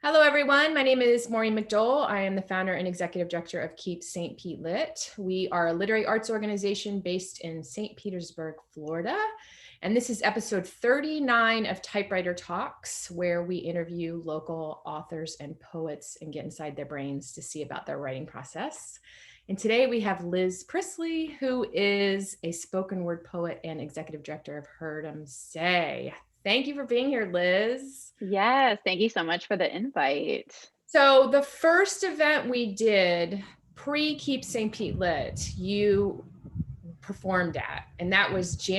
Hello, everyone. My name is Maureen McDowell. I am the founder and executive director of Keep St. Pete Lit. We are a literary arts organization based in St. Petersburg, Florida. And this is episode 39 of Typewriter Talks, where we interview local authors and poets and get inside their brains to see about their writing process. And today we have Liz Prisley, who is a spoken word poet and executive director of Heard 'Em Say. Thank you for being here, Liz. Yes, thank you so much for the invite. So the first event we did pre-Keep St. Pete Lit, you performed at, and that was June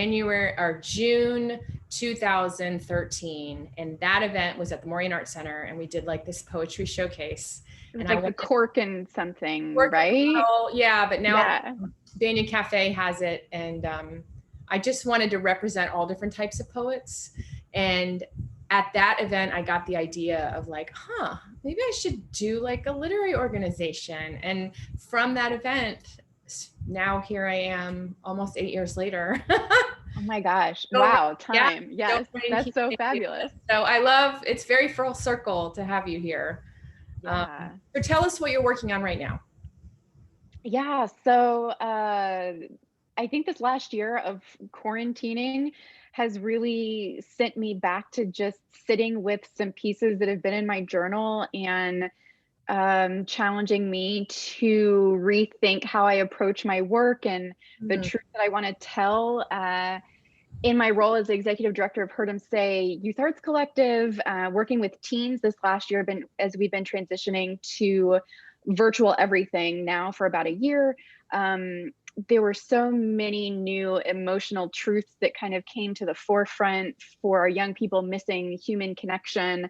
2013. And that event was at the Maureen Art Center, and we did like this poetry showcase. It was And like the cork and something, right? Yeah, but now Yeah. Banyan Cafe has it. And I just wanted to represent all different types of poets. And at that event, I got the idea of like, maybe I should do like a literary organization. And from that event, now here I am almost 8 years later. Oh my gosh. Wow. Time. Yeah, yes. That's so fabulous. So I love, it's very full circle to have you here. Yeah. So tell us what you're working on right now. Yeah. So I think this last year of quarantining has really sent me back to just sitting with some pieces that have been in my journal and challenging me to rethink how I approach my work and the truth that I want to tell. In my role as the executive director of Heard 'Em Say Youth Arts Collective, working with teens this last year, as we've been transitioning to virtual everything now for about a year. There were so many new emotional truths that kind of came to the forefront for our young people missing human connection.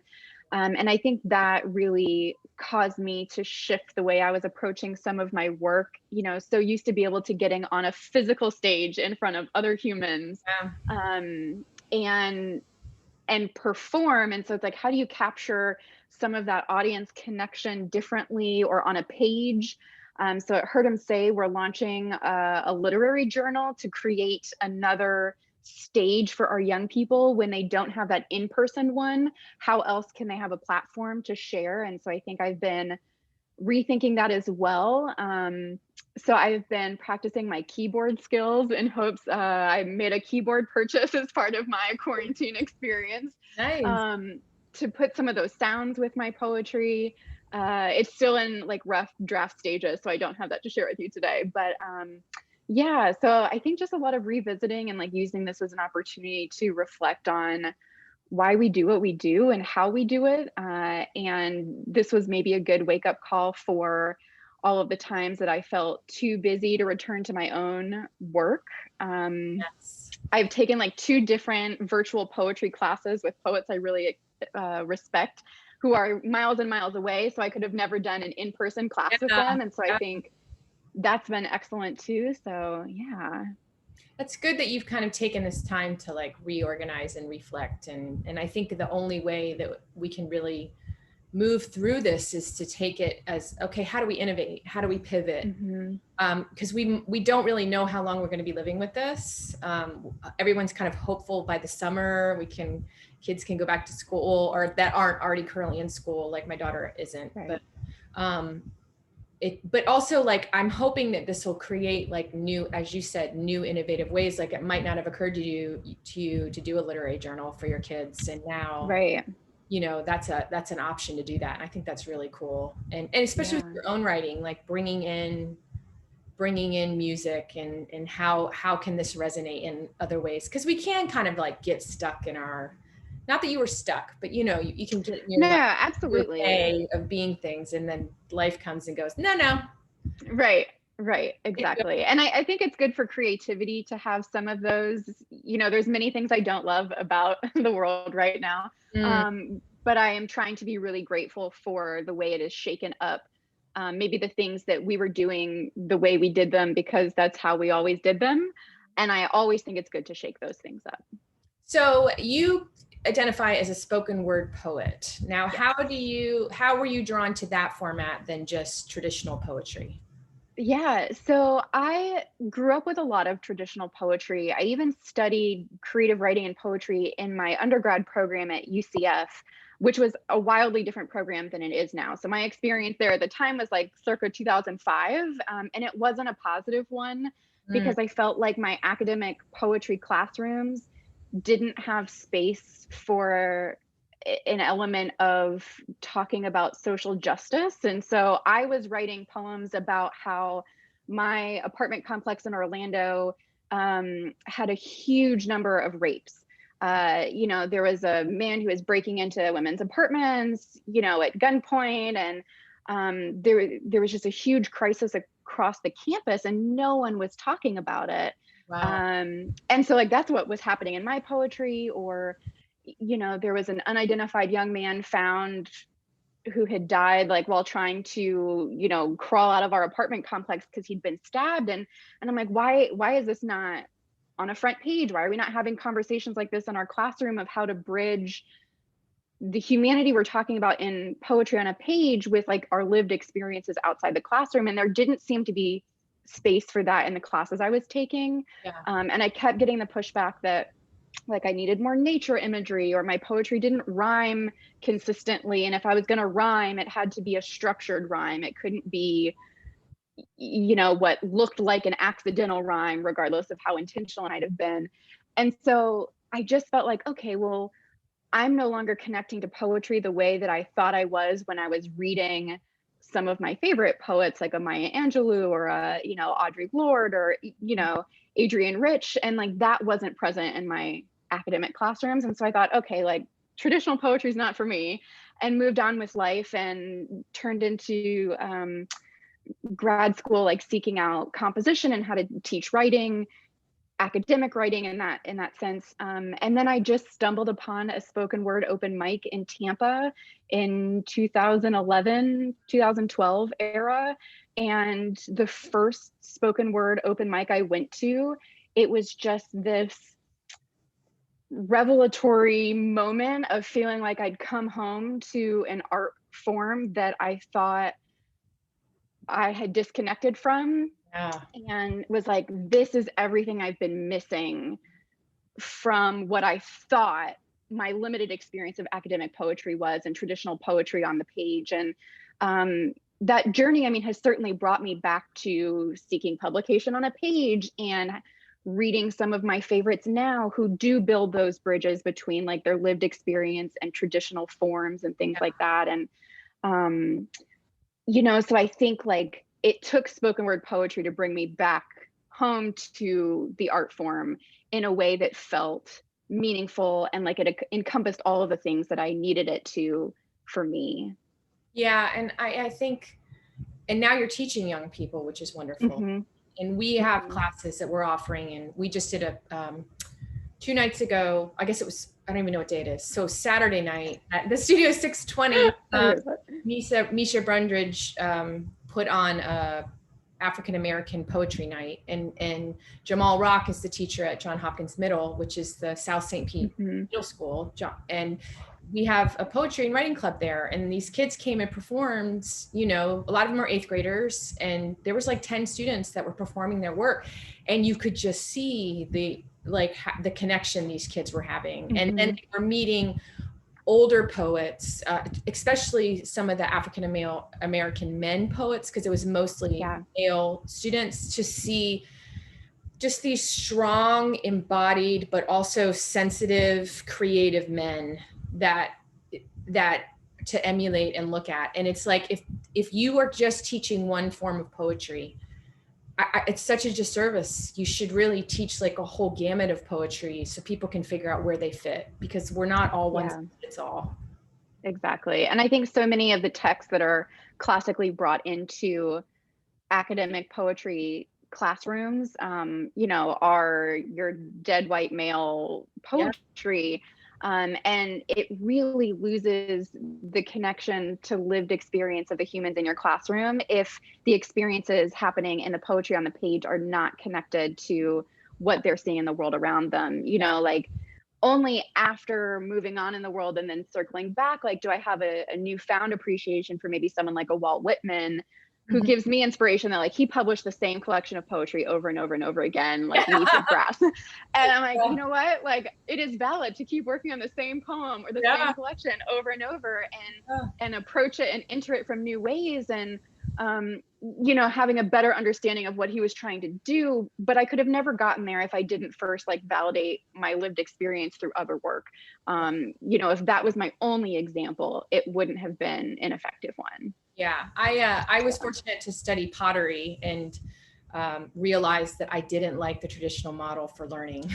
And I think that really caused me to shift the way I was approaching some of my work, so used to be able to getting on a physical stage in front of other humans, and perform. And so it's like, how do you capture some of that audience connection differently or on a page? So at Heard 'Em Say, we're launching a literary journal to create another stage for our young people when they don't have that in-person one. How else can they have a platform to share? And so I think I've been rethinking that as well. So I've been practicing my keyboard skills in hopes. I made a keyboard purchase as part of my quarantine experience. Nice. To put some of those sounds with my poetry. It's still in like rough draft stages, so I don't have that to share with you today. But yeah, so I think just a lot of revisiting and like using this as an opportunity to reflect on why we do what we do and how we do it. And this was maybe a good wake up call for all of the times that I felt too busy to return to my own work. Yes. I've taken like 2 different virtual poetry classes with poets I really respect, who are miles and miles away. So I could have never done an in-person class with them. And so I think that's been excellent too. So yeah. That's good that you've kind of taken this time to like reorganize and reflect. And I think the only way that we can really move through this is to take it as, okay, how do we innovate? How do we pivot? Because we don't really know how long we're going to be living with this. Everyone's kind of hopeful by the summer kids can go back to school, or that aren't already currently in school. Like my daughter isn't, right. But also like, I'm hoping that this will create like new, as you said, new innovative ways. Like it might not have occurred to you to do a literary journal for your kids. And now, right. That's an option to do that. And I think that's really cool. And especially with your own writing, like bringing in music and how can this resonate in other ways? Because we can kind of like get stuck in not that you were stuck, but you can get in your absolutely way of being things, and then life comes and goes. No. Right, exactly. And I think it's good for creativity to have some of those. There's many things I don't love about the world right now, but I am trying to be really grateful for the way it is shaken up. Maybe the things that we were doing the way we did them because that's how we always did them. And I always think it's good to shake those things up. So you identify as a spoken word poet. Now, how were you drawn to that format than just traditional poetry? Yeah, so I grew up with a lot of traditional poetry. I even studied creative writing and poetry in my undergrad program at UCF. which was a wildly different program than it is now. So my experience there at the time was like circa 2005, and it wasn't a positive one Mm, because I felt like my academic poetry classrooms didn't have space for an element of talking about social justice. And so I was writing poems about how my apartment complex in Orlando had a huge number of rapes. There was a man who was breaking into women's apartments, at gunpoint, and there was just a huge crisis across the campus, and no one was talking about it. wow. And so like that's what was happening in my poetry. Or there was an unidentified young man found who had died like while trying to crawl out of our apartment complex because he'd been stabbed. And I'm like, why is this not on a front page? Why are we not having conversations like this in our classroom of how to bridge the humanity we're talking about in poetry on a page with like our lived experiences outside the classroom? And there didn't seem to be space for that in the classes I was taking. Yeah. And I kept getting the pushback that like I needed more nature imagery, or my poetry didn't rhyme consistently. And if I was going to rhyme, it had to be a structured rhyme. It couldn't be, what looked like an accidental rhyme, regardless of how intentional it might have been. And so I just felt like, okay, well, I'm no longer connecting to poetry the way that I thought I was when I was reading some of my favorite poets, like a Maya Angelou or Audre Lorde or, Adrienne Rich. And like that wasn't present in my academic classrooms. And so I thought, okay, like traditional poetry is not for me, and moved on with life and turned into grad school, like seeking out composition and how to teach writing, academic writing in that sense. And then I just stumbled upon a spoken word open mic in Tampa in 2011, 2012 era. And the first spoken word open mic I went to, it was just this revelatory moment of feeling like I'd come home to an art form that I thought I had disconnected from. Yeah. And was like, this is everything I've been missing from what I thought my limited experience of academic poetry was, and traditional poetry on the page. And that journey, I mean, has certainly brought me back to seeking publication on a page and reading some of my favorites now who do build those bridges between like their lived experience and traditional forms and things like that. And so I think like it took spoken word poetry to bring me back home to the art form in a way that felt meaningful and like it encompassed all of the things that I needed it to for me. Yeah. And I think, and now you're teaching young people, which is wonderful. Mm-hmm. And we have classes that we're offering, and we just did a 2 nights ago, I guess it was, I don't even know what day it is. So Saturday night at the studio 620, Misha Brundridge put on a African-American poetry night, and Jamal Rock is the teacher at John Hopkins Middle, which is the South St. Pete Middle School. And we have a poetry and writing club there, and these kids came and performed, a lot of them are 8th graders, and there was like 10 students that were performing their work, and you could just see the connection these kids were having. And then they were meeting older poets, especially some of the African American men poets, because it was mostly male students, to see just these strong, embodied, but also sensitive, creative men that to emulate and look at. And it's like, if you are just teaching one form of poetry, it's such a disservice. You should really teach like a whole gamut of poetry so people can figure out where they fit, because we're not all one size fits all. Exactly. And I think so many of the texts that are classically brought into academic poetry classrooms, are your dead white male poetry. And it really loses the connection to lived experience of the humans in your classroom if the experiences happening in the poetry on the page are not connected to what they're seeing in the world around them. Like only after moving on in the world and then circling back, like, do I have a newfound appreciation for maybe someone like a Walt Whitman, who gives me inspiration that like he published the same collection of poetry over and over and over again, like Yeah. Leaf of Grass. And I'm like, Yeah. you know what? Like it is valid to keep working on the same poem or the Yeah. same collection over and over Yeah. and approach it and enter it from new ways. And you know, having a better understanding of what he was trying to do, but I could have never gotten there if I didn't first like validate my lived experience through other work. You know, if that was my only example, it wouldn't have been an effective one. Yeah, I was fortunate to study pottery and realized that I didn't like the traditional model for learning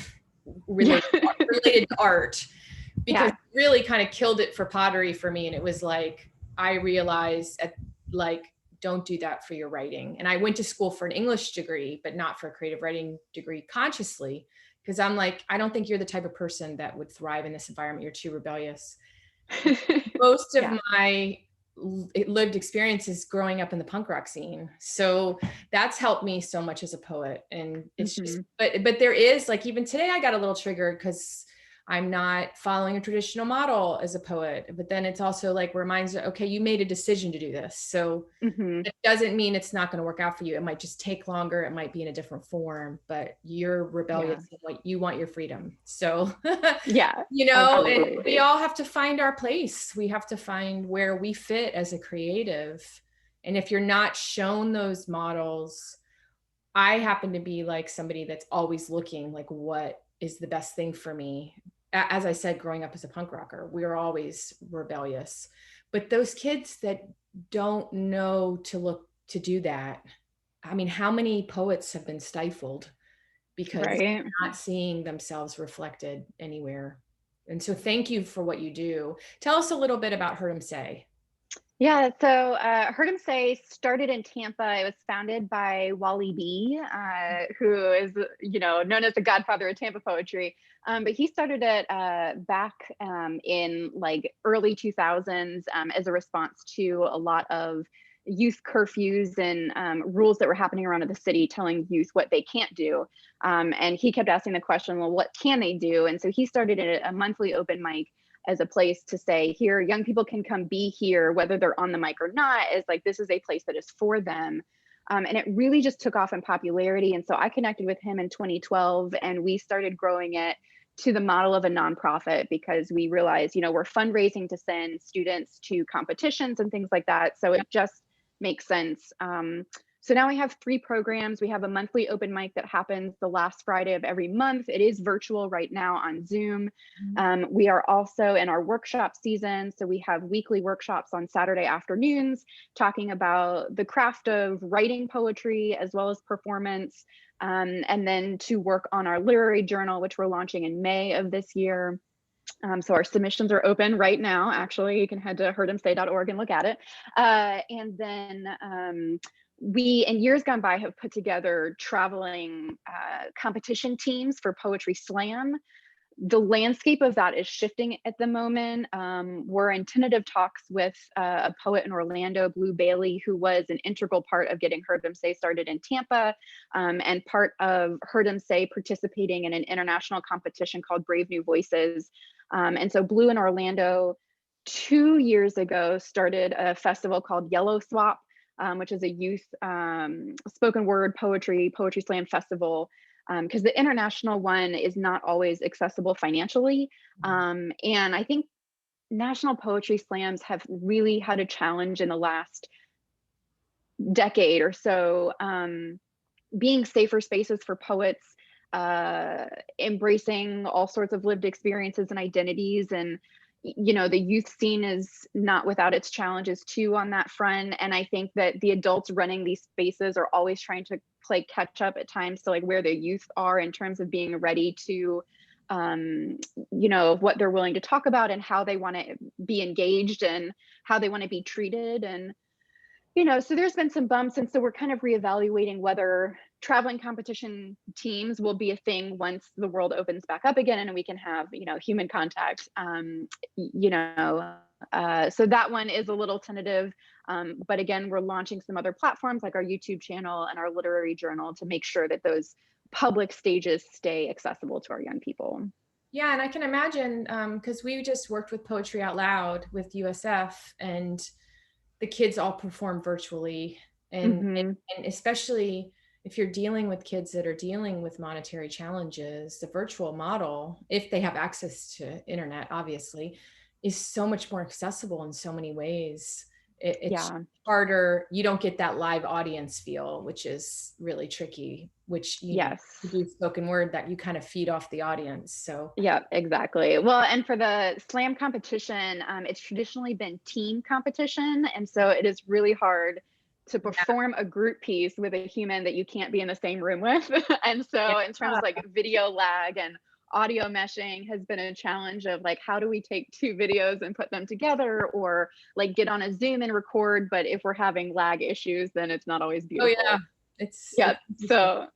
related to art, because Yeah. it really kind of killed it for pottery for me. And it was like, I realized like, don't do that for your writing. And I went to school for an English degree, but not for a creative writing degree consciously, because I'm like, I don't think you're the type of person that would thrive in this environment. You're too rebellious. Most of Yeah. my lived experiences growing up in the punk rock scene, so that's helped me so much as a poet. And it's just but there is like, even today I got a little triggered because I'm not following a traditional model as a poet, but then it's also like reminds you, okay, you made a decision to do this, so it doesn't mean it's not going to work out for you. It might just take longer, it might be in a different form, but you're rebellious and like you want your freedom. So Yeah, you know, absolutely. and we all have to find our place. We have to find where we fit as a creative. And if you're not shown those models, I happen to be like somebody that's always looking like, what is the best thing for me? As I said, growing up as a punk rocker, we were always rebellious. But those kids that don't know to look to do that, I mean, how many poets have been stifled because Right. they're not seeing themselves reflected anywhere? And so thank you for what you do. Tell us a little bit about Heard 'Em Say. Yeah, so Heard 'Em Say started in Tampa. It was founded by Wally B, who is, you know, known as the godfather of Tampa poetry. But he started it back in like early 2000s as a response to a lot of youth curfews and rules that were happening around the city telling youth what they can't do. And he kept asking the question, well, what can they do? And so he started a monthly open mic as a place to say, here, young people can come be here, whether they're on the mic or not, is like, this is a place that is for them. And it really just took off in popularity. And so I connected with him in 2012 and we started growing it to the model of a nonprofit because we realized, you know, we're fundraising to send students to competitions and things like that. So it just makes sense. So now we have 3 programs. We have a monthly open mic that happens the last Friday of every month. It is virtual right now on Zoom. We are also in our workshop season. So we have weekly workshops on Saturday afternoons talking about the craft of writing poetry as well as performance. And then to work on our literary journal, which we're launching in May of this year. So our submissions are open right now. Actually, you can head to heardemsay.org and look at it. And then we, in years gone by, have put together traveling competition teams for Poetry Slam. The landscape of that is shifting at the moment. We're in tentative talks with a poet in Orlando, Blue Bailey, who was an integral part of getting Heard 'Em Say started in Tampa, and part of Heard 'Em Say participating in an international competition called Brave New Voices. And so Blue in Orlando 2 years ago started a festival called Yellow Swap, which is a youth spoken word poetry slam festival, because the international one is not always accessible financially. And I think national poetry slams have really had a challenge in the last decade or so, being safer spaces for poets, embracing all sorts of lived experiences and identities. And you know, the youth scene is not without its challenges too on that front. And I think that the adults running these spaces are always trying to play catch up at times to like where the youth are in terms of being ready to you know, what they're willing to talk about and how they want to be engaged and how they want to be treated. And you know, so there's been some bumps. And so we're kind of reevaluating whether traveling competition teams will be a thing once the world opens back up again and we can have, you know, human contact. You know, so that one is a little tentative. But again, we're launching some other platforms like our YouTube channel and our literary journal to make sure that those public stages stay accessible to our young people. Yeah, and I can imagine, because we just worked with Poetry Out Loud with USF, and the kids all perform virtually. And, Mhm. and especially if you're dealing with kids that are dealing with monetary challenges, the virtual model, if they have access to internet, obviously, is so much more accessible in so many ways. It's Yeah. harder. You don't get that live audience feel, which is really tricky, which, you Yes. do spoken word that you kind of feed off the audience. So Yeah, exactly. Well, and for the slam competition, it's traditionally been team competition. And so it is really hard to yeah, perform a group piece with a human that you can't be in the same room with. And yeah, so, in terms of like video lag and audio meshing, has been a challenge of like, how do we take two videos and put them together, or like get on a Zoom and record? But if we're having lag issues, then it's not always oh yeah, beautiful. it's Yeah. interesting. So,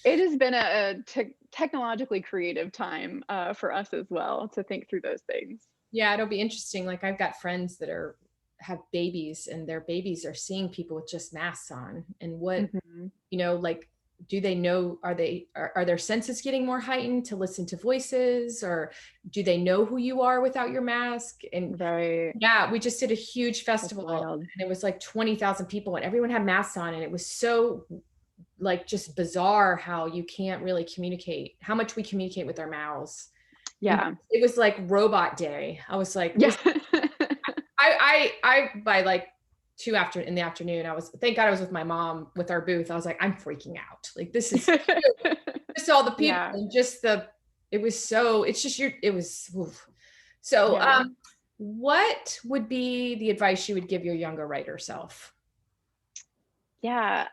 it has been a technologically creative time for us as well to think through those things. Yeah, it'll be interesting. Like I've got friends that have babies and their babies are seeing people with just masks on. And what, Mhm. like, do they know, are their senses getting more heightened to listen to voices, or do they know who you are without your mask? And Right. yeah, we just did a huge That's festival wild. and it was like 20,000 people and everyone had masks on. And it was so like just bizarre how you can't really communicate, how much we communicate with our mouths. And Yeah. it was like robot day. I was like, Yeah. this, I by like in the afternoon, thank God I was with my mom with our booth. I was like, I'm freaking out. Like, this is just all the people Yeah. and just it was so, it's just it was, oof. So, Yeah. what would be the advice you would give your younger writer self? Yeah.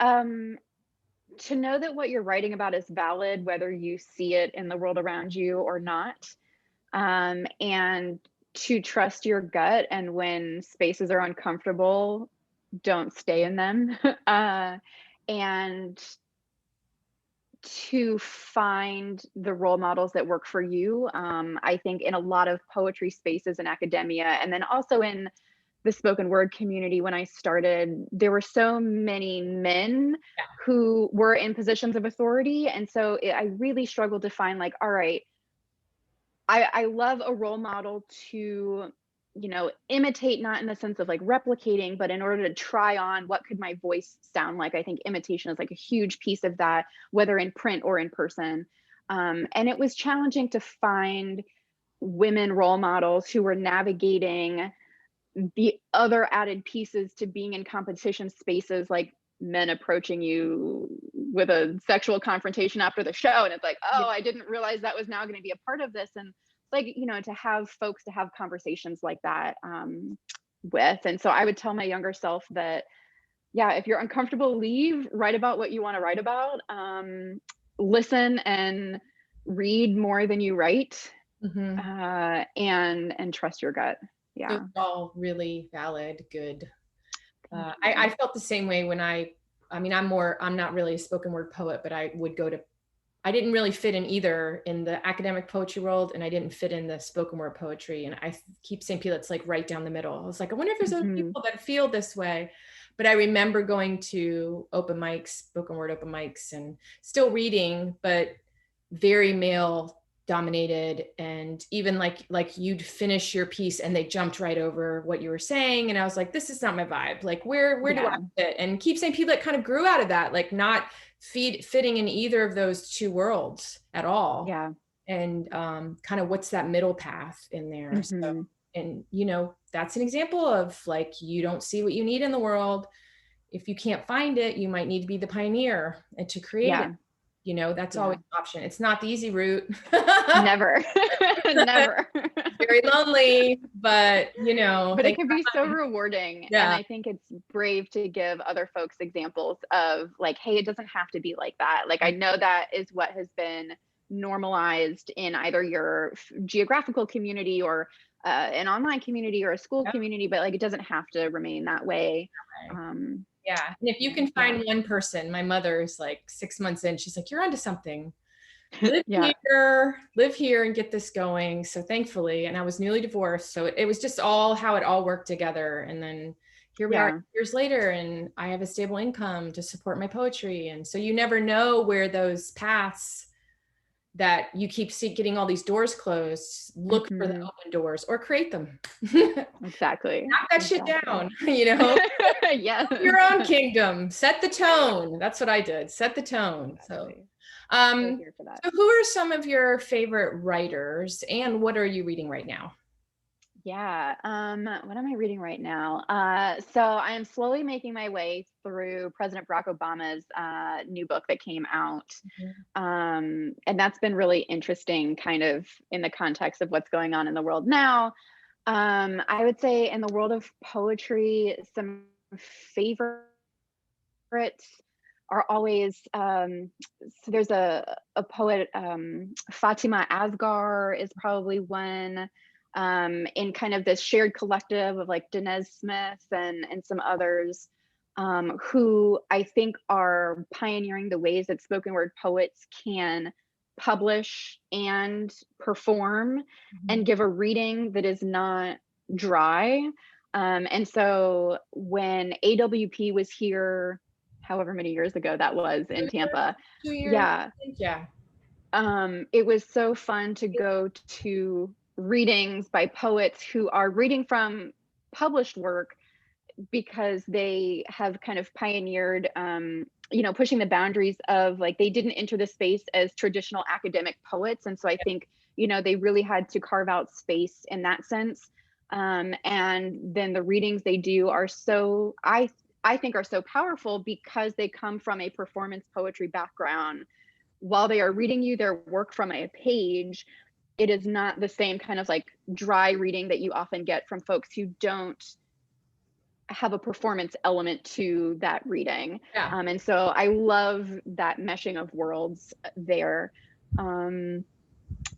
To know that what you're writing about is valid, whether you see it in the world around you or not. And to trust your gut. And when spaces are uncomfortable, don't stay in them. uh, and to find the role models that work for you. I think in a lot of poetry spaces in academia, and then also in the spoken word community, when I started, there were so many men who were in positions of authority. And so I really struggled to find, like, all right, I love a role model to, imitate, not in the sense of like replicating, but in order to try on what could my voice sound like. I think imitation is like a huge piece of that, whether in print or in person. And it was challenging to find women role models who were navigating the other added pieces to being in competition spaces, like men approaching you with a sexual confrontation after the show, and it's like, Yeah. oh, I didn't realize that was now going to be a part of this. And like, to have folks to have conversations like that with. And so I would tell my younger self that, yeah, if you're uncomfortable, leave, write about what you want to write about. Listen and read more than you write. Mhm. And trust your gut. Those Yeah. are all really valid, good. Thank I you. felt the same way when I mean, I'm not really a spoken word poet, but I didn't really fit in either in the academic poetry world, and I didn't fit in the spoken word poetry. And I keep saying people, it's like right down the middle. I was like, I wonder if there's other Mhm. people that feel this way. But I remember going to open mics, spoken word open mics, and still reading, but very male dominated. And even like you'd finish your piece and they jumped right over what you were saying, and I was like, this is not my vibe. Like, where do I Yeah. fit? And keep saying people that kind of grew out of that, like not fitting in either of those two worlds at all. Yeah. And kind of what's that middle path in there. So, Mhm. and that's an example of like, you don't see what you need in the world. If you can't find it, you might need to be the pioneer and to create it. Yeah. That's always Yeah. an option. It's not the easy route. Never. Never. Very lonely, but But it thank can be so God. rewarding. And Yeah. I think it's brave to give other folks examples of like, hey, it doesn't have to be like that. Like, I know that is what has been normalized in either your geographical community or an online community or a school Yeah. community, but like, it doesn't have to remain that way. Okay. Um, Yeah. And if you can yeah. find one person, my mother is like 6 months in, she's like, you're onto something. Live Yeah. here and get this going. So thankfully, and I was newly divorced. So it was just all how it all worked together. And then here we are Yeah. years later, and I have a stable income to support my poetry. And so you never know where those paths that you keep getting all these doors closed, look for the open doors or create them. Exactly. Knock that shit down, you know? Yeah. Your own kingdom, set the tone. That's what I did. Set the tone. Exactly. So, Here for that. so who are some of your favorite writers and what are you reading right now? Yeah. What am I reading right now? So I am slowly making my way through President Barack Obama's new book that came out. And that's been really interesting, kind of in the context of what's going on in the world now. I would say in the world of poetry, some favorites are always so there's a poet, Fatima Asghar is probably one, in kind of this shared collective of like Danez Smith and some others, who I think are pioneering the ways that spoken word poets can publish and perform and give a reading that is not dry. And so when AWP was here, however many years ago that was in Tampa, 2 years, yeah, yeah. it was so fun to go to readings by poets who are reading from published work because they have kind of pioneered, pushing the boundaries of like, they didn't enter the space as traditional academic poets. And so I think, they really had to carve out space in that sense. And then the readings they do are so, I think are so powerful because they come from a performance poetry background. While they are reading you their work from a page, it is not the same kind of like dry reading that you often get from folks who don't have a performance element to that reading. Yeah. And so I love that meshing of worlds there.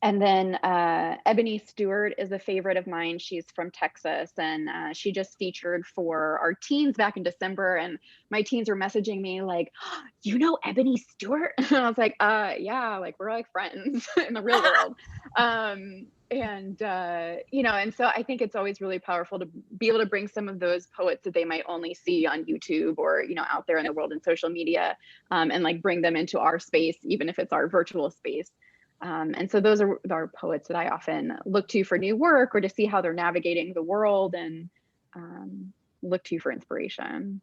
And then Ebony Stewart is a favorite of mine. She's from Texas, and she just featured for our teens back in December. And my teens were messaging me like, oh, "You know Ebony Stewart?" And I was like, "Yeah, like we're like friends in the real world." And so I think it's always really powerful to be able to bring some of those poets that they might only see on YouTube or out there in the world in social media, and like bring them into our space, even if it's our virtual space. And so those are poets that I often look to for new work or to see how they're navigating the world, and look to for inspiration.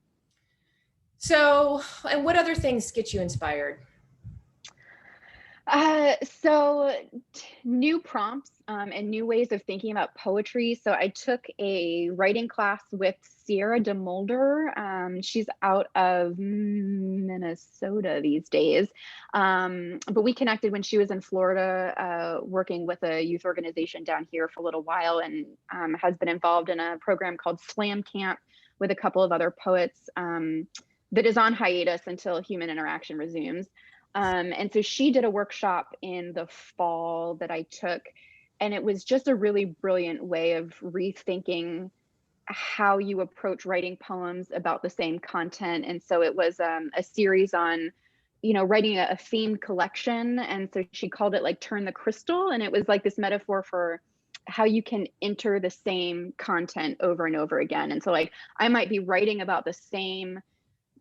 So, and what other things get you inspired? New prompts and new ways of thinking about poetry. So I took a writing class with Sierra DeMulder. She's out of Minnesota these days. But we connected when she was in Florida, working with a youth organization down here for a little while, and has been involved in a program called Slam Camp with a couple of other poets, that is on hiatus until human interaction resumes. And so she did a workshop in the fall that I took, and it was just a really brilliant way of rethinking how you approach writing poems about the same content. And so it was a series on, writing a themed collection. And so she called it like Turn the Crystal. And it was like this metaphor for how you can enter the same content over and over again. And so like I might be writing about the same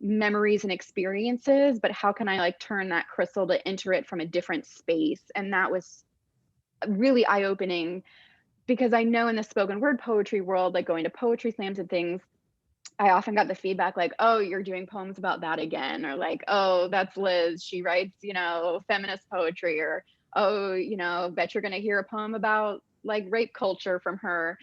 memories and experiences, but how can I like turn that crystal to enter it from a different space? And that was really eye-opening, because I know in the spoken word poetry world, like going to poetry slams and things, I often got the feedback like, "Oh, you're doing poems about that again," or like, "Oh, that's Liz, she writes, feminist poetry," or, "Oh, bet you're gonna hear a poem about like rape culture from her."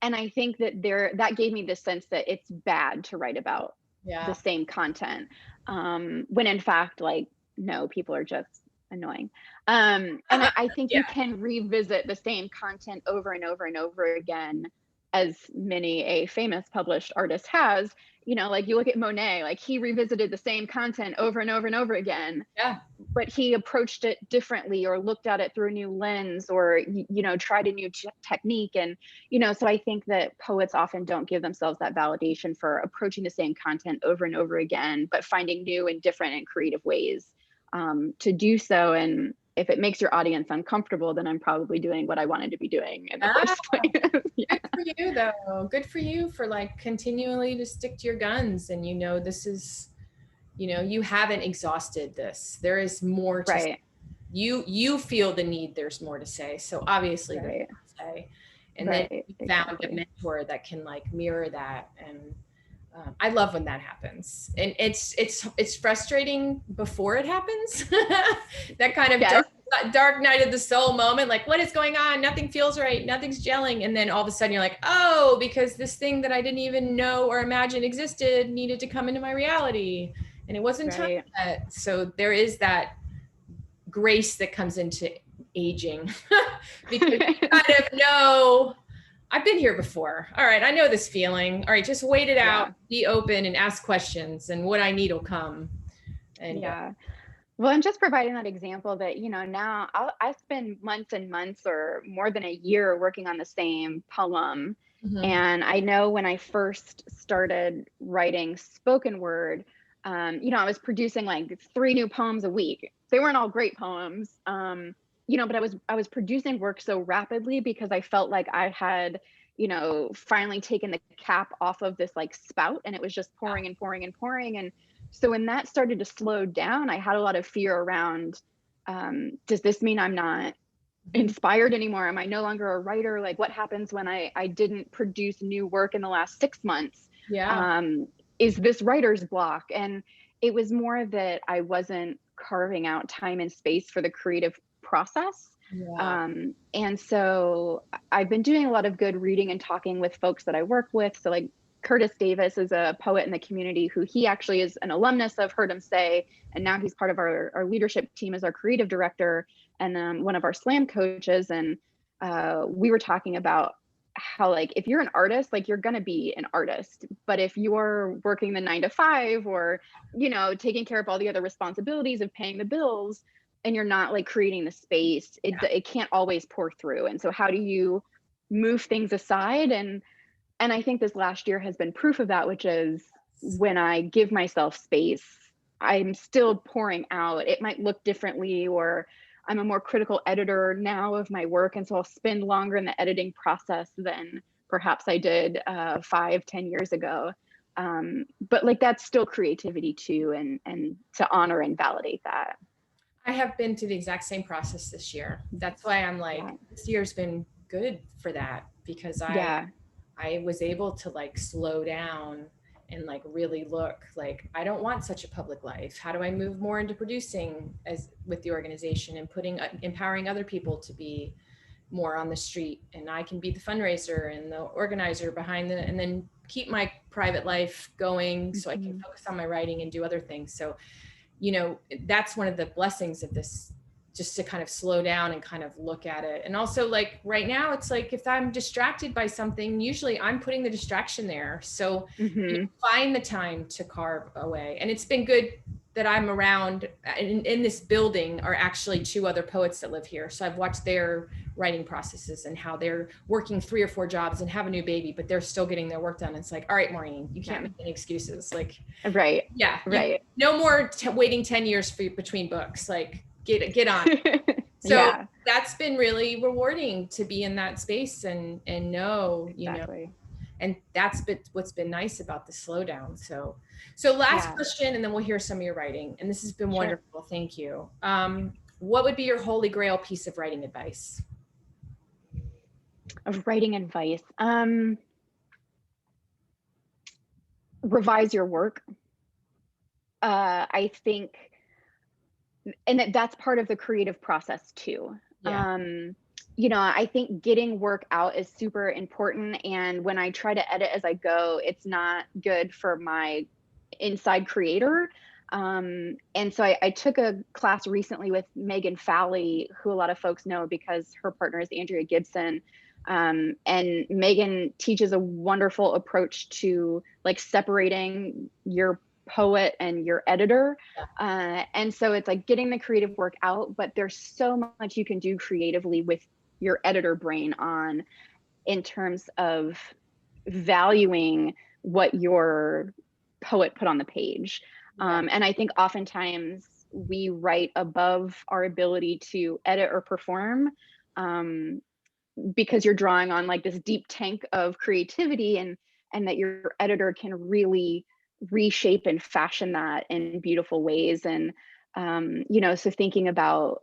And I think that gave me the sense that it's bad to write about the same content, when in fact, like, no, people are just annoying. And I think you can revisit the same content over and over and over again, as many a famous published artist has. Like you look at Monet, like he revisited the same content over and over and over again. Yeah. But he approached it differently, or looked at it through a new lens, or tried a new technique. And so I think that poets often don't give themselves that validation for approaching the same content over and over again, but finding new and different and creative ways to do so. And if it makes your audience uncomfortable, then I'm probably doing what I wanted to be doing in the first place. Good for you though. Good for you for like continually to stick to your guns, and this is, you haven't exhausted this. There is more to Right. you feel the need, there's more to say. So obviously there's more to say. And then you found a mentor that can like mirror that. And I love when that happens. And it's frustrating before it happens. That kind of dark night of the soul moment, like what is going on? Nothing feels right. Nothing's gelling. And then all of a sudden you're like, oh, because this thing that I didn't even know or imagine existed needed to come into my reality. And it wasn't time yet. So there is that grace that comes into aging because you kind of know, I've been here before. All right, I know this feeling. All right, just wait it out, be open and ask questions, and what I need will come. And well, and just providing that example that, you know, now I spend months and months or more than a year working on the same poem. And I know when I first started writing spoken word, you know, I was producing like 3 new poems a week. They weren't all great poems, you know, but I was producing work so rapidly because I felt like I had, you know, finally taken the cap off of this like spout, and it was just pouring and pouring and pouring. And so when that started to slow down, I had a lot of fear around, does this mean I'm not inspired anymore? Am I no longer a writer? Like what happens when I didn't produce new work in the last 6 months? Is this writer's block? And it was more that I wasn't carving out time and space for the creative process. And so I've been doing a lot of good reading and talking with folks that I work with. So like Curtis Davis is a poet in the community who he actually is an alumnus of Heard 'Em Say, and now he's part of our leadership team as our creative director and one of our slam coaches. And we were talking about how like if you're an artist, like you're gonna be an artist, but if you're working the 9 to 5 or, you know, taking care of all the other responsibilities of paying the bills, and you're not like creating the space, it can't always pour through. And so how do you move things aside? And I think this last year has been proof of that, which is when I give myself space, I'm still pouring out. It might look differently, or I'm a more critical editor now of my work. And so I'll spend longer in the editing process than perhaps I did 5-10 years ago. But like that's still creativity too, and to honor and validate that. I have been through the exact same process this year. That's why I'm like, this year's been good for that, because I was able to like slow down and like really look like, I don't want such a public life. How do I move more into producing as with the organization and empowering other people to be more on the street, and I can be the fundraiser and the organizer behind and then keep my private life going so I can focus on my writing and do other things. So, you know, that's one of the blessings of this, just to kind of slow down and kind of look at it. And also like right now, it's like, if I'm distracted by something, usually I'm putting the distraction there. So you know, find the time to carve away. And it's been good that I'm around in this building are actually 2 other poets that live here. So I've watched their writing processes and how they're working 3 or 4 jobs and have a new baby, but they're still getting their work done. It's like, all right, Maureen, you can't make any excuses. Like, no more waiting 10 years between books. Like, get on. So that's been really rewarding to be in that space and know, you know, and that's what's been nice about the slowdown. So last question, and then we'll hear some of your writing. And this has been wonderful. Thank you. What would be your holy grail piece of writing advice? Of writing advice. Revise your work. I think, and that's part of the creative process too. You know, I think getting work out is super important. And when I try to edit as I go, it's not good for my inside creator. And so I took a class recently with Megan Falley, who a lot of folks know because her partner is Andrea Gibson. And Megan teaches a wonderful approach to like separating your poet and your editor. And so it's like getting the creative work out, but there's so much you can do creatively with your editor brain on in terms of valuing what your poet put on the page. And I think oftentimes we write above our ability to edit or perform because you're drawing on like this deep tank of creativity, and that your editor can really reshape and fashion that in beautiful ways. And you know, so thinking about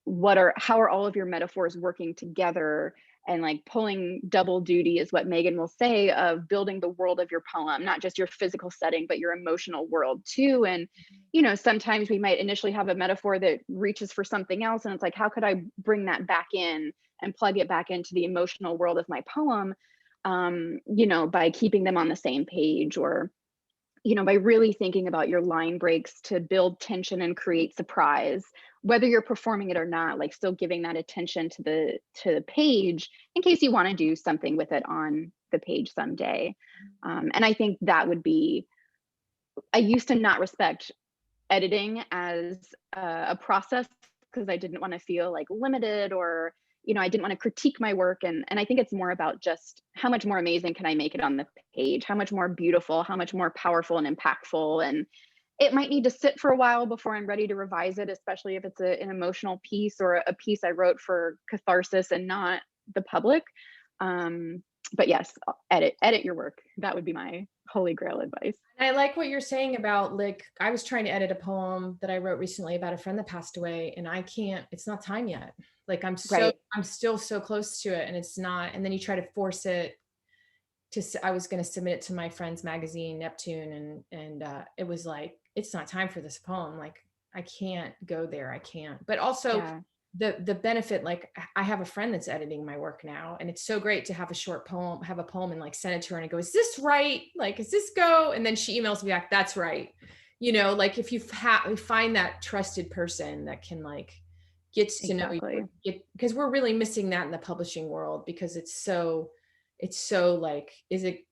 how are all of your metaphors working together, and like pulling double duty is what Megan will say, of building the world of your poem, not just your physical setting, but your emotional world too. And, sometimes we might initially have a metaphor that reaches for something else. And it's like, how could I bring that back in and plug it back into the emotional world of my poem? By keeping them on the same page, or by really thinking about your line breaks to build tension and create surprise, whether you're performing it or not, like still giving that attention to the page in case you want to do something with it on the page someday. And I think that would be, I used to not respect editing as a process because I didn't want to feel like limited, or I didn't want to critique my work. And I think it's more about just how much more amazing can I make it on the page? How much more beautiful, how much more powerful and impactful? And it might need to sit for a while before I'm ready to revise it, especially if it's an emotional piece or a piece I wrote for catharsis and not the public. But yes, edit your work. That would be my holy grail advice. I like what you're saying about, like, I was trying to edit a poem that I wrote recently about a friend that passed away, and I can't, it's not time yet. Like I'm still so close to it, and it's not, and then you try to force it I was going to submit it to my friend's magazine, Neptune. And it was like, it's not time for this poem. Like, I can't go there. I can't, but also the benefit, like I have a friend that's editing my work now, and it's so great to have a poem and like send it to her and go, is this right? Like, is this go? And then she emails me back, that's right. Like if you find that trusted person that can like gets to know you, because we're really missing that in the publishing world, because it's so like, is it,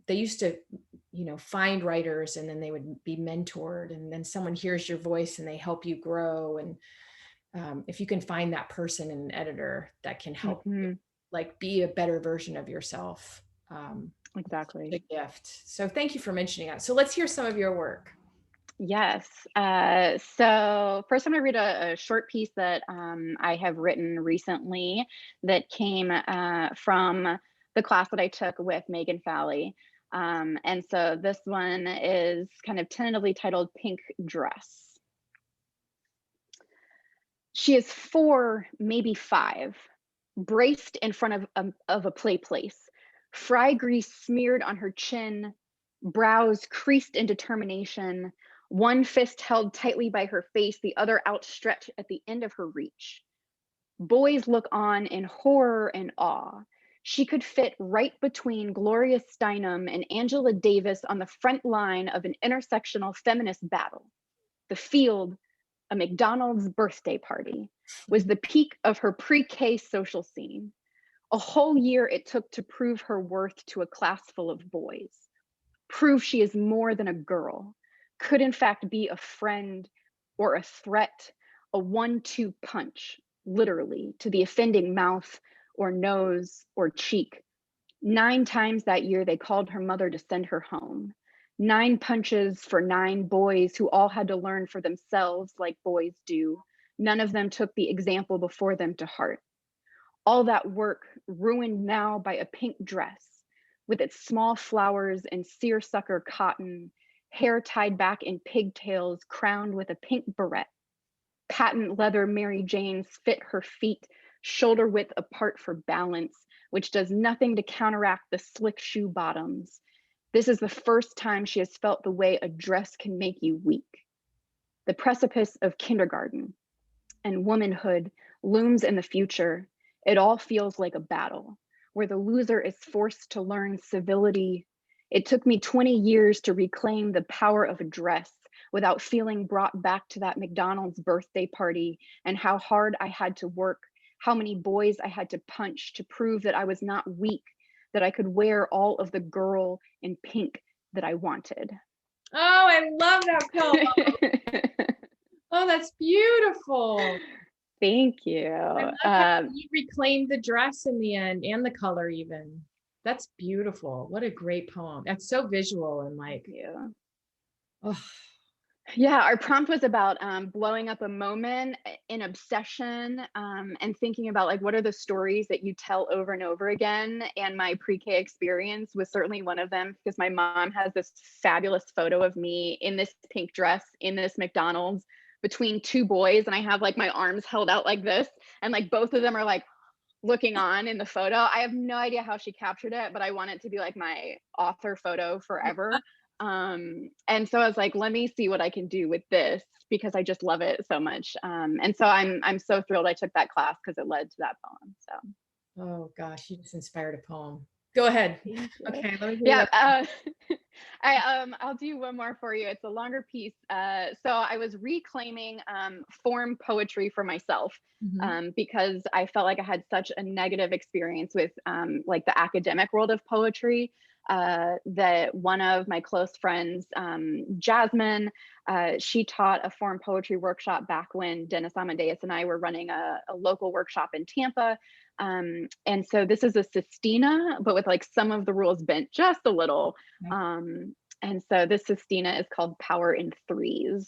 they used to, find writers and then they would be mentored, and then someone hears your voice and they help you grow. And if you can find that person and an editor that can help you, like, be a better version of yourself. Exactly. It's a gift. So thank you for mentioning that. So let's hear some of your work. Yes. So first I'm going to read a short piece that I have written recently that came from the class that I took with Megan Falley. And so this one is kind of tentatively titled Pink Dress. She is 4, maybe 5, braced in front of a play place, fry grease smeared on her chin, brows creased in determination, one fist held tightly by her face, the other outstretched at the end of her reach. Boys look on in horror and awe. She could fit right between Gloria Steinem and Angela Davis on the front line of an intersectional feminist battle. The field, a McDonald's birthday party, was the peak of her pre-K social scene. A whole year it took to prove her worth to a class full of boys. Prove she is more than a girl, could in fact be a friend or a threat, a 1-2 punch, literally, to the offending mouth or nose or cheek. 9 times that year they called her mother to send her home. 9 punches for 9 boys who all had to learn for themselves like boys do. None of them took the example before them to heart. All that work ruined now by a pink dress with its small flowers and seersucker cotton, hair tied back in pigtails, crowned with a pink barrette. Patent leather Mary Janes fit her feet, shoulder width apart for balance, which does nothing to counteract the slick shoe bottoms. This is the first time she has felt the way a dress can make you weak. The precipice of kindergarten and womanhood looms in the future. It all feels like a battle where the loser is forced to learn civility. It took me 20 years to reclaim the power of a dress without feeling brought back to that McDonald's birthday party, and how hard I had to work, how many boys I had to punch to prove that I was not weak, that I could wear all of the girl in pink that I wanted. Oh, I love that poem. Oh, that's beautiful. Thank you. I love how you reclaimed the dress in the end, and the color even. That's beautiful. What a great poem. That's so visual and like, oh. Yeah, our prompt was about blowing up a moment in obsession, and thinking about like, what are the stories that you tell over and over again? And my pre-K experience was certainly one of them, because my mom has this fabulous photo of me in this pink dress in this McDonald's between two boys, and I have like my arms held out like this, and like both of them are like looking on in the photo. I have no idea how she captured it, but I want it to be like my author photo forever. And so I was like, let me see what I can do with this because I just love it so much. And so I'm so thrilled I took that class because it led to that poem. So Oh gosh, you just inspired a poem. Go ahead. thank you. Okay, let me hear Yeah, that. I'll do one more for you. It's a longer piece. So I was reclaiming form poetry for myself Mhm. because I felt like I had such a negative experience with like the academic world of poetry. That one of my close friends, Jasmine, she taught a form poetry workshop back when Dennis Amadeus and I were running a local workshop in Tampa. And so this is a sestina, but with like some of the rules bent just a little. Okay. And so this sestina is called Power in Threes.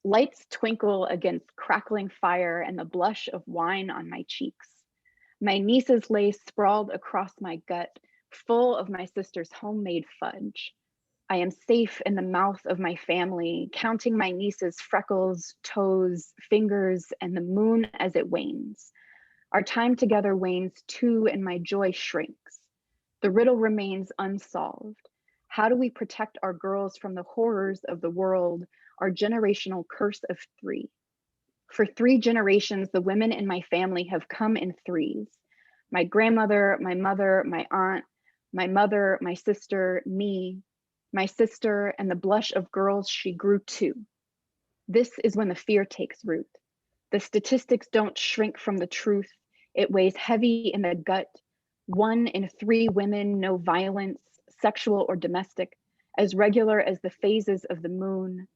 Lights twinkle against crackling fire and the blush of wine on my cheeks. My nieces lay sprawled across my gut, full of my sister's homemade fudge. I am safe in the mouth of my family, counting my niece's freckles, toes, fingers, and the moon as it wanes. Our time together wanes too, and my joy shrinks. The riddle remains unsolved. How do we protect our girls from the horrors of the world, our generational curse of three? For 3 generations, the women in my family have come in threes. My grandmother, my mother, my aunt, my mother, my sister, me, my sister, and the blush of girls she grew too. This is when the fear takes root. The statistics don't shrink from the truth. It weighs heavy in the gut. 1 in 3 women know violence, sexual or domestic, as regular as the phases of the moon.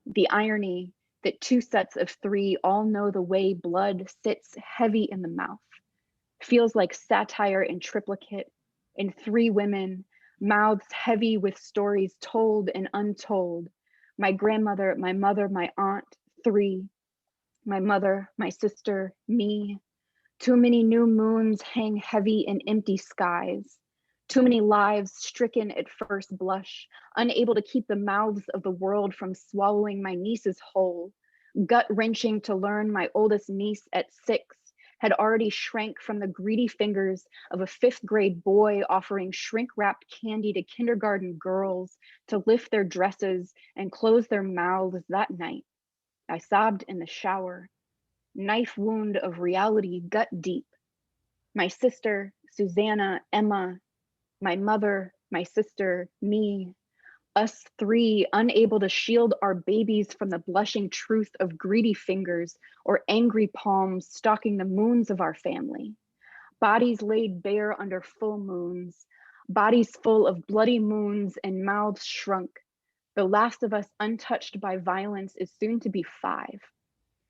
The irony that 2 sets of 3 all know the way blood sits heavy in the mouth. Feels like satire in triplicate, in 3 women, mouths heavy with stories told and untold. My grandmother, my mother, my aunt, 3. My mother, my sister, me. Too many new moons hang heavy in empty skies. Too many lives stricken at first blush, unable to keep the mouths of the world from swallowing my nieces whole. Gut wrenching to learn my oldest niece at 6 had already shrank from the greedy fingers of a 5th grade boy offering shrink wrapped candy to kindergarten girls to lift their dresses and close their mouths that night. I sobbed in the shower, knife wound of reality gut deep. My sister, Susanna, Emma, my mother, my sister, me, us 3 unable to shield our babies from the blushing truth of greedy fingers or angry palms stalking the moons of our family. Bodies laid bare under full moons, bodies full of bloody moons and mouths shrunk. The last of us untouched by violence is soon to be 5.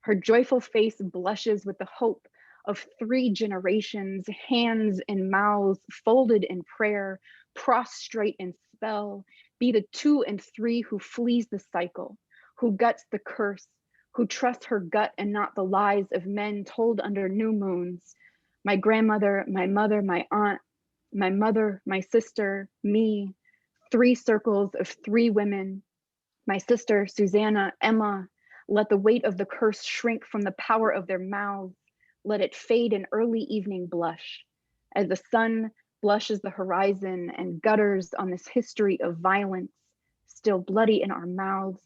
Her joyful face blushes with the hope of 3 generations, hands and mouths folded in prayer, prostrate in spell, be the 2 and 3 who flees the cycle, who guts the curse, who trusts her gut and not the lies of men told under new moons. My grandmother, my mother, my aunt, my mother, my sister, me, 3 circles of 3 women, my sister, Susanna, Emma, let the weight of the curse shrink from the power of their mouths. Let it fade in early evening blush. As the sun blushes the horizon and gutters on this history of violence, still bloody in our mouths,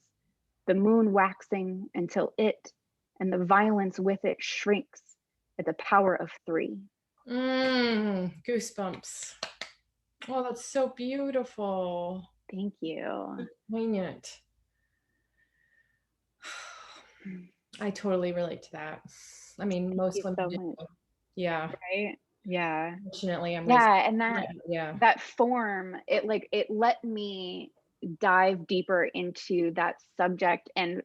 the moon waxing until it and the violence with it shrinks at the power of 3. Goosebumps. Oh, that's so beautiful. Thank you. Poignant. I totally relate to that. I mean, Thank most you women so do. much. Yeah. Right? Yeah. Fortunately, I'm raising. Yeah, and that Yeah. that form, it let me dive deeper into that subject and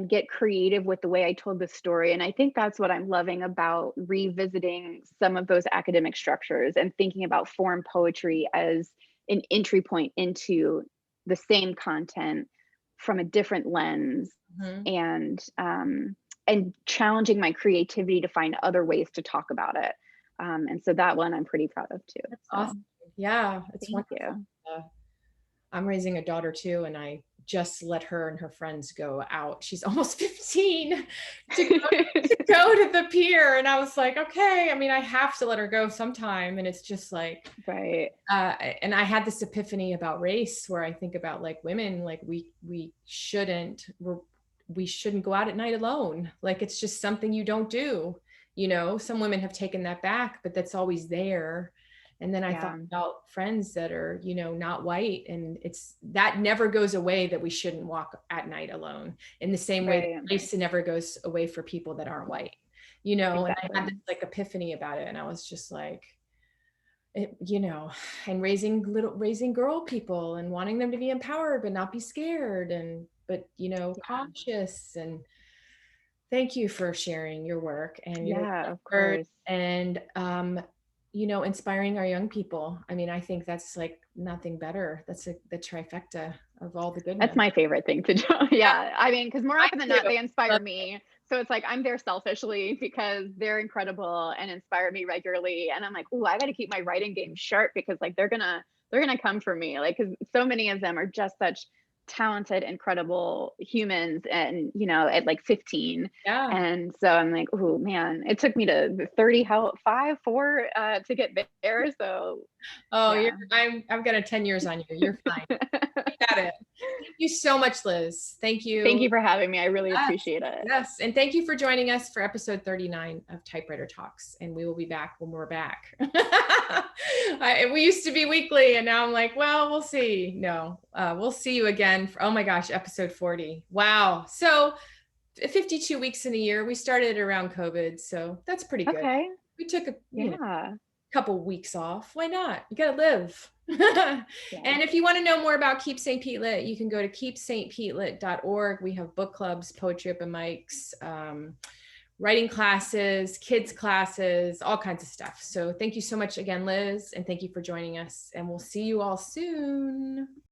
get creative with the way I told the story. And I think that's what I'm loving about revisiting some of those academic structures and thinking about form poetry as an entry point into the same content from a different lens, Mhm. and challenging my creativity to find other ways to talk about it. And so that one I'm pretty proud of too. That's So awesome. Yeah, it's thank wonderful. you. Uh, I'm raising a daughter too, and I just let her and her friends go out. She's almost 15 to go to the pier. And I was like, okay, I mean, I have to let her go sometime. And it's just like, Right. And I had this epiphany about race where I think about like women, like we shouldn't go out at night alone. Like, it's just something you don't do. You know, some women have taken that back, but that's always there. And then I thought about friends that are, you know, not white, and that never goes away, that we shouldn't walk at night alone, in the same way that race never goes away for people that aren't white, you know. Exactly. And I had this like epiphany about it, and I was just like, you know, and raising girl people and wanting them to be empowered but not be scared, but you know, cautious. And thank you for sharing your work and your of course. and you know, inspiring our young people. I mean, I think that's like nothing better. That's the trifecta of all the goodness. That's my favorite thing to do. Yeah. I mean, because more often than not, they inspire me. So it's like I'm there selfishly because they're incredible and inspire me regularly. And I'm like, oh, I got to keep my writing game sharp, because like they're gonna come for me. Like, because so many of them are just such talented, incredible humans, and you know, at like 15. And so I'm like, oh man, it took me to 30, how 4 to get there. So I've got a 10 years on you. You're fine. You got it. Thank you so much, Liz. Thank you. Thank you for having me. I really appreciate it. Yes. And thank you for joining us for episode 39 of Typewriter Talks. And we will be back when we're back. We used to be weekly, and now I'm like, well, we'll see. No, we'll see you again for, oh my gosh, episode 40. Wow. So 52 weeks in a year. We started around COVID. So that's pretty good. Okay. We took a couple weeks off. Why not? You got to live. And if you want to know more about Keep St. Pete Lit, you can go to keepstpetelit.org. We have book clubs, poetry open mics, writing classes, kids classes, all kinds of stuff. So thank you so much again, Liz, and thank you for joining us, and we'll see you all soon.